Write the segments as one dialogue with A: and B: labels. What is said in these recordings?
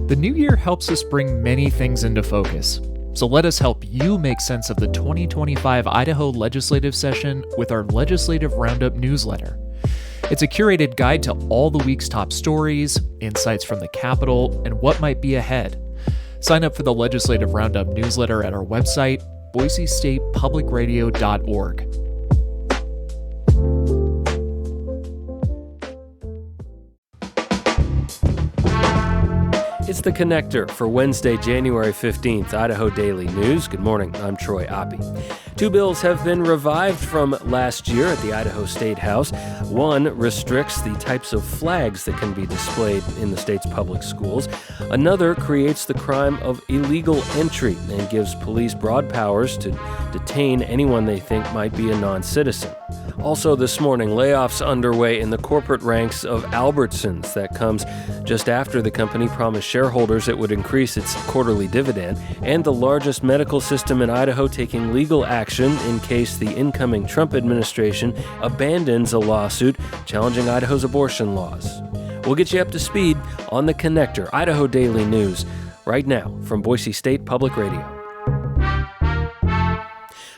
A: The new year helps us bring many things into focus. So let us help you make sense of the 2025 Idaho legislative session with our Legislative Roundup newsletter. It's a curated guide to all the week's top stories, insights from the Capitol, and what might be ahead. Sign up for the Legislative Roundup newsletter at our website, boisestatepublicradio.org.
B: It's The Connector for Wednesday, January 15th, Idaho Daily News. Good morning, I'm Troy Oppie. Two bills have been revived from last year at the Idaho Statehouse. One restricts the types of flags that can be displayed in the state's public schools. Another creates the crime of illegal entry and gives police broad powers to detain anyone they think might be a non-citizen. Also this morning, layoffs underway in the corporate ranks of Albertsons. That comes just after the company promised shareholders it would increase its quarterly dividend, and the largest medical system in Idaho taking legal action in case the incoming Trump administration abandons a lawsuit challenging Idaho's abortion laws. We'll get you up to speed on The Connector, Idaho Daily News, right now from Boise State Public Radio.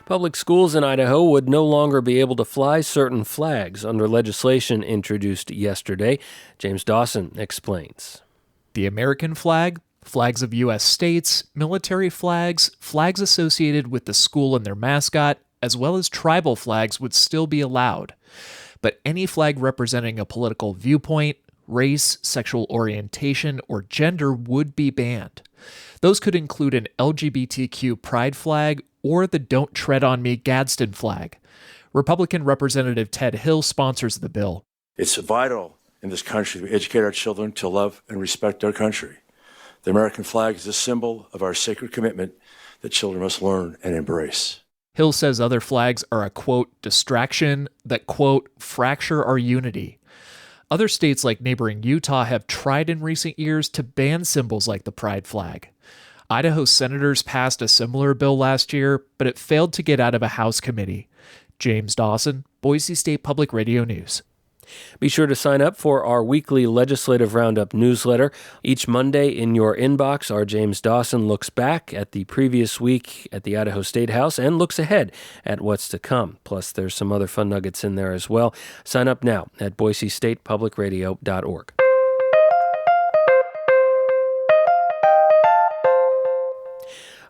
B: Public schools in Idaho would no longer be able to fly certain flags under legislation introduced yesterday. James Dawson explains.
A: The American flag, flags of U.S. states, military flags, flags associated with the school and their mascot, as well as tribal flags would still be allowed. But any flag representing a political viewpoint, race, sexual orientation, or gender would be banned. Those could include an LGBTQ pride flag or the Don't Tread on Me Gadsden flag. Republican Representative Ted Hill sponsors the bill.
C: It's vital in this country to educate our children to love and respect our country. The American flag is a symbol of our sacred commitment that children must learn and embrace.
A: Hill says other flags are a, quote, distraction that, quote, fracture our unity. Other states like neighboring Utah have tried in recent years to ban symbols like the pride flag. Idaho senators passed a similar bill last year, but it failed to get out of a House committee. James Dawson, Boise State Public Radio News.
B: Be sure to sign up for our weekly Legislative Roundup newsletter. Each Monday in your inbox, our James Dawson looks back at the previous week at the Idaho Statehouse and looks ahead at what's to come. Plus, there's some other fun nuggets in there as well. Sign up now at boisestatepublicradio.org.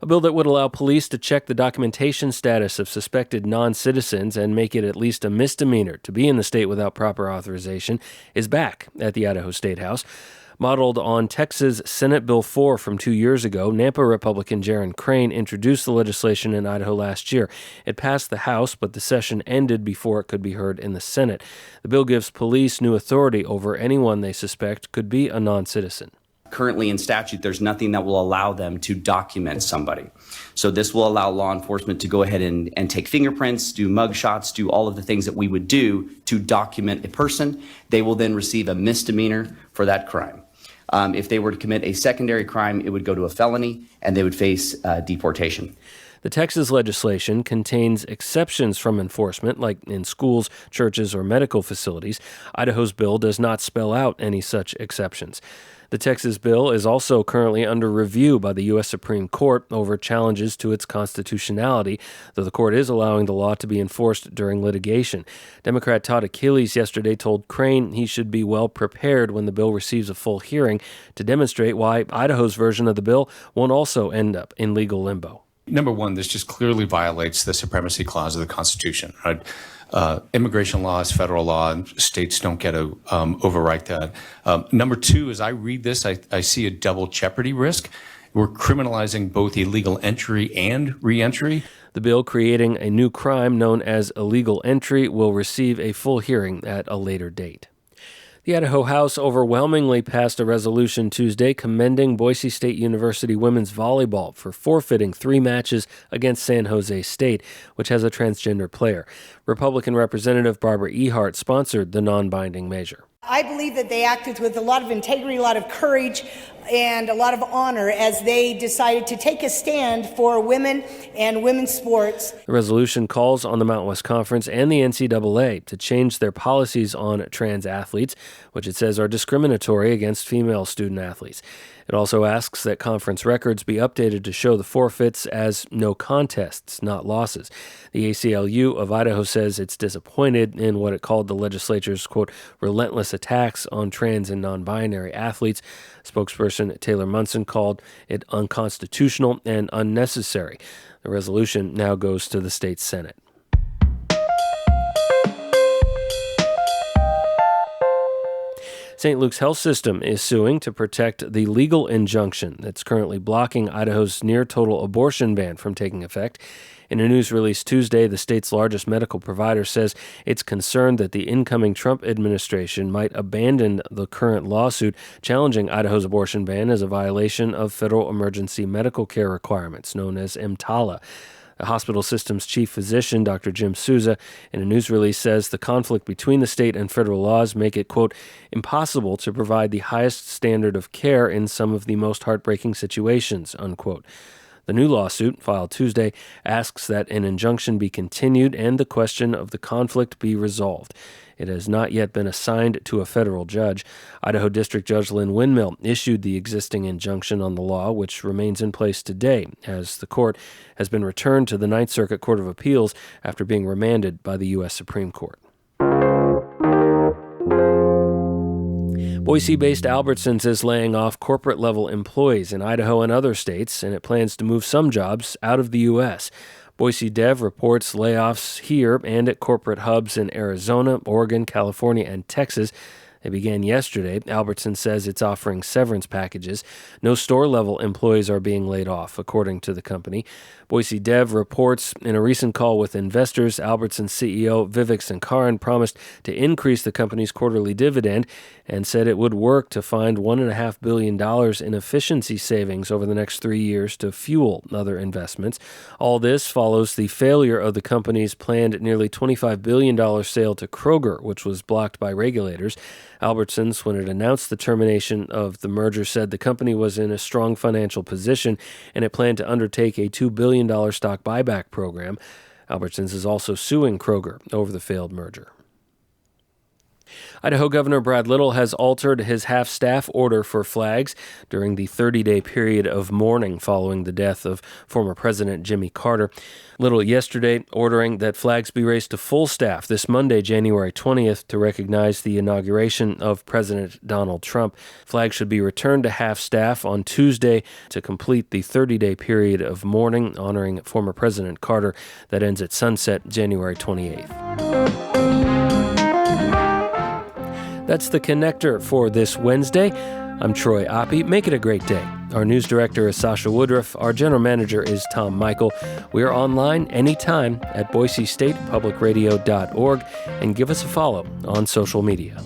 B: A bill that would allow police to check the documentation status of suspected non-citizens and make it at least a misdemeanor to be in the state without proper authorization is back at the Idaho Statehouse. Modeled on Texas Senate Bill 4 from 2 years ago, Nampa Republican Jaron Crane introduced the legislation in Idaho last year. It passed the House, but the session ended before it could be heard in the Senate. The bill gives police new authority over anyone they suspect could be a non-citizen.
D: Currently in statute, there's nothing that will allow them to document somebody. So this will allow law enforcement to go ahead and take fingerprints, do mug shots, do all of the things that we would do to document a person. They will then receive a misdemeanor for that crime. If they were to commit a secondary crime, it would go to a felony and they would face deportation.
B: The Texas legislation contains exceptions from enforcement, like in schools, churches, or medical facilities. Idaho's bill does not spell out any such exceptions. The Texas bill is also currently under review by the U.S. Supreme Court over challenges to its constitutionality, though the court is allowing the law to be enforced during litigation. Democrat Todd Achilles yesterday told Crane he should be well prepared when the bill receives a full hearing to demonstrate why Idaho's version of the bill won't also end up in legal limbo.
E: Number one, this just clearly violates the supremacy clause of the Constitution. Right? Immigration law is federal law, and states don't get to overwrite that. Number two, as I read this, I see a double jeopardy risk. We're criminalizing both illegal entry and reentry.
B: The bill creating a new crime known as illegal entry will receive a full hearing at a later date. The Idaho House overwhelmingly passed a resolution Tuesday commending Boise State University women's volleyball for forfeiting 3 matches against San Jose State, which has a transgender player. Republican Representative Barbara Ehart sponsored the non-binding measure.
F: I believe that they acted with a lot of integrity, a lot of courage, and a lot of honor as they decided to take a stand for women and women's sports.
B: The resolution calls on the Mountain West Conference and the NCAA to change their policies on trans athletes, which it says are discriminatory against female student athletes. It also asks that conference records be updated to show the forfeits as no contests, not losses. The ACLU of Idaho says it's disappointed in what it called the legislature's, quote, relentless attacks on trans and non-binary athletes. Spokesperson Taylor Munson called it unconstitutional and unnecessary. The resolution now goes to the state Senate. St. Luke's Health System is suing to protect the legal injunction that's currently blocking Idaho's near-total abortion ban from taking effect. In a news release Tuesday, the state's largest medical provider says it's concerned that the incoming Trump administration might abandon the current lawsuit challenging Idaho's abortion ban as a violation of federal emergency medical care requirements, known as EMTALA. The hospital system's chief physician, Dr. Jim Souza, in a news release says the conflict between the state and federal laws make it, quote, impossible to provide the highest standard of care in some of the most heartbreaking situations, unquote. The new lawsuit, filed Tuesday, asks that an injunction be continued and the question of the conflict be resolved. It has not yet been assigned to a federal judge. Idaho District Judge Lynn Windmill issued the existing injunction on the law, which remains in place today, as the court has been returned to the Ninth Circuit Court of Appeals after being remanded by the U.S. Supreme Court. Boise-based Albertsons is laying off corporate-level employees in Idaho and other states, and it plans to move some jobs out of the U.S. Boise Dev reports layoffs here and at corporate hubs in Arizona, Oregon, California, and Texas. They began yesterday. Albertsons says it's offering severance packages. No store-level employees are being laid off, according to the company. Boise Dev reports in a recent call with investors, Albertsons CEO Vivek Sankaran promised to increase the company's quarterly dividend and said it would work to find $1.5 billion in efficiency savings over the next 3 years to fuel other investments. All this follows the failure of the company's planned nearly $25 billion sale to Kroger, which was blocked by regulators. Albertsons, when it announced the termination of the merger, said the company was in a strong financial position and it planned to undertake a $2 billion stock buyback program. Albertsons is also suing Kroger over the failed merger. Idaho Governor Brad Little has altered his half-staff order for flags during the 30-day period of mourning following the death of former President Jimmy Carter. Little yesterday ordering that flags be raised to full staff this Monday, January 20th, to recognize the inauguration of President Donald Trump. Flags should be returned to half-staff on Tuesday to complete the 30-day period of mourning honoring former President Carter that ends at sunset January 28th. That's the Connector for this Wednesday. I'm Troy Oppie. Make it a great day. Our news director is Sasha Woodruff. Our general manager is Tom Michael. We are online anytime at BoiseStatePublicRadio.org and give us a follow on social media.